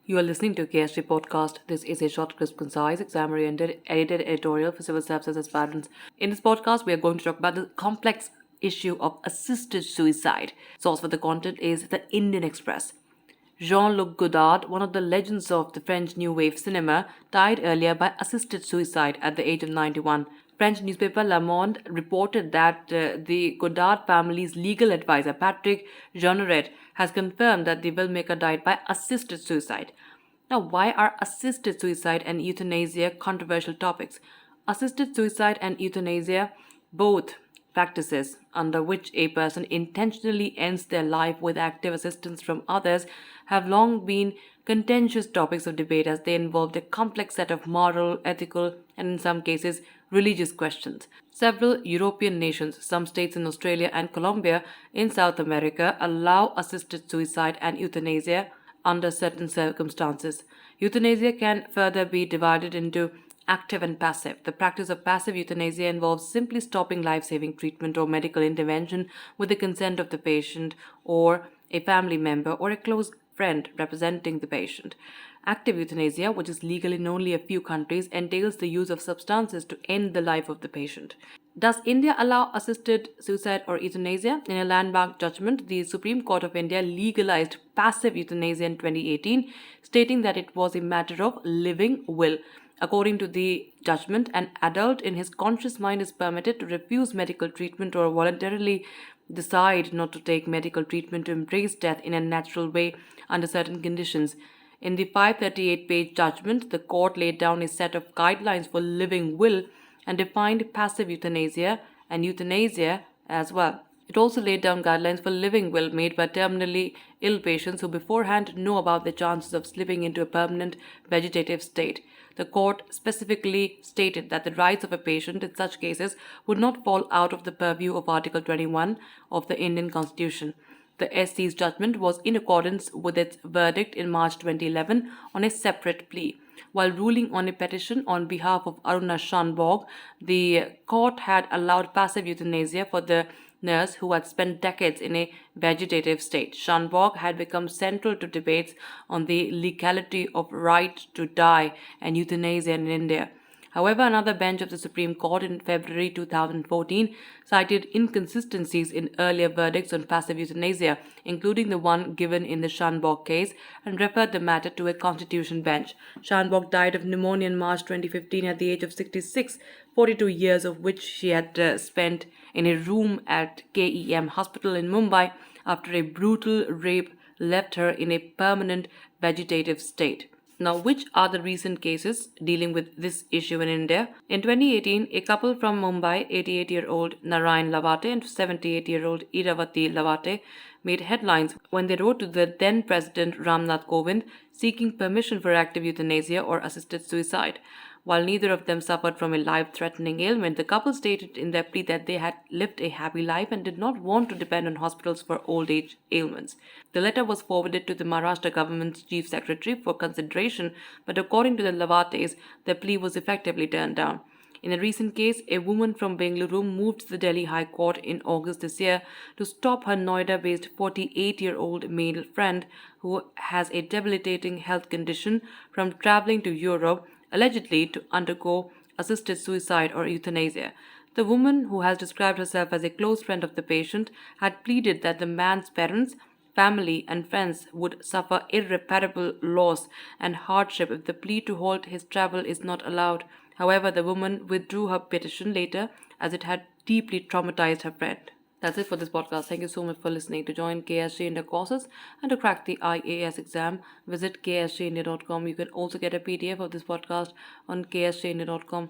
You are listening to KSG Podcast. This is a short, crisp, concise, exam-oriented, edited editorial for civil services aspirants. In this podcast, we are going to talk about the complex issue of assisted suicide. Source for the content is The Indian Express. Jean-Luc Godard, one of the legends of the French New Wave cinema, died earlier by assisted suicide at the age of 91. French newspaper Le Monde reported that the Godard family's legal advisor, Patrick Jeanneret, has confirmed that the filmmaker died by assisted suicide. Now, why are assisted suicide and euthanasia controversial topics? Assisted suicide and euthanasia, both practices under which a person intentionally ends their life with active assistance from others, have long been contentious topics of debate as they involved a complex set of moral, ethical, and in some cases, religious questions. Several European nations, some states in Australia and Colombia in South America, allow assisted suicide and euthanasia under certain circumstances. Euthanasia can further be divided into active and passive. The practice of passive euthanasia involves simply stopping life-saving treatment or medical intervention with the consent of the patient or a family member or a close friend representing the patient. Active euthanasia, which is legal in only a few countries, entails the use of substances to end the life of the patient. Does India allow assisted suicide or euthanasia? In a landmark judgment, the Supreme Court of India legalized passive euthanasia in 2018, stating that it was a matter of living will. According to the judgment, an adult in his conscious mind is permitted to refuse medical treatment or voluntarily decide not to take medical treatment to embrace death in a natural way under certain conditions. In the 538-page judgment, the court laid down a set of guidelines for living will and defined passive euthanasia and euthanasia as well. It also laid down guidelines for living will made by terminally ill patients who beforehand know about the chances of slipping into a permanent vegetative state. The court specifically stated that the rights of a patient in such cases would not fall out of the purview of Article 21 of the Indian Constitution. The SC's judgment was in accordance with its verdict in March 2011 on a separate plea. While ruling on a petition on behalf of Aruna Shanbhog, the court had allowed passive euthanasia for the nurse who had spent decades in a vegetative state. Shanbhog had become central to debates on the legality of right to die and euthanasia in India. However, another bench of the Supreme Court in February 2014 cited inconsistencies in earlier verdicts on passive euthanasia, including the one given in the Shanbhog case, and referred the matter to a constitution bench. Shanbhog died of pneumonia in March 2015 at the age of 66, 42 years of which she had spent in a room at KEM Hospital in Mumbai after a brutal rape left her in a permanent vegetative state. Now, which are the recent cases dealing with this issue in India? In 2018, a couple from Mumbai, 88-year-old Narayan Lavate and 78-year-old Iravati Lavate, made headlines when they wrote to the then President Ramnath Kovind seeking permission for active euthanasia or assisted suicide. While neither of them suffered from a life-threatening ailment, the couple stated in their plea that they had lived a happy life and did not want to depend on hospitals for old age ailments. The letter was forwarded to the Maharashtra government's chief secretary for consideration, but according to the Lavates, their plea was effectively turned down. In a recent case, a woman from Bengaluru moved to the Delhi High Court in August this year to stop her Noida-based 48-year-old male friend who has a debilitating health condition from traveling to Europe allegedly to undergo assisted suicide or euthanasia. The woman, who has described herself as a close friend of the patient, had pleaded that the man's parents, family, and friends would suffer irreparable loss and hardship if the plea to halt his travel is not allowed. However, the woman withdrew her petition later as it had deeply traumatized her friend. That's it for this podcast. Thank you so much for listening. To join KSG India courses and to crack the IAS exam, visit ksgindia.com. You can also get a PDF of this podcast on ksgindia.com.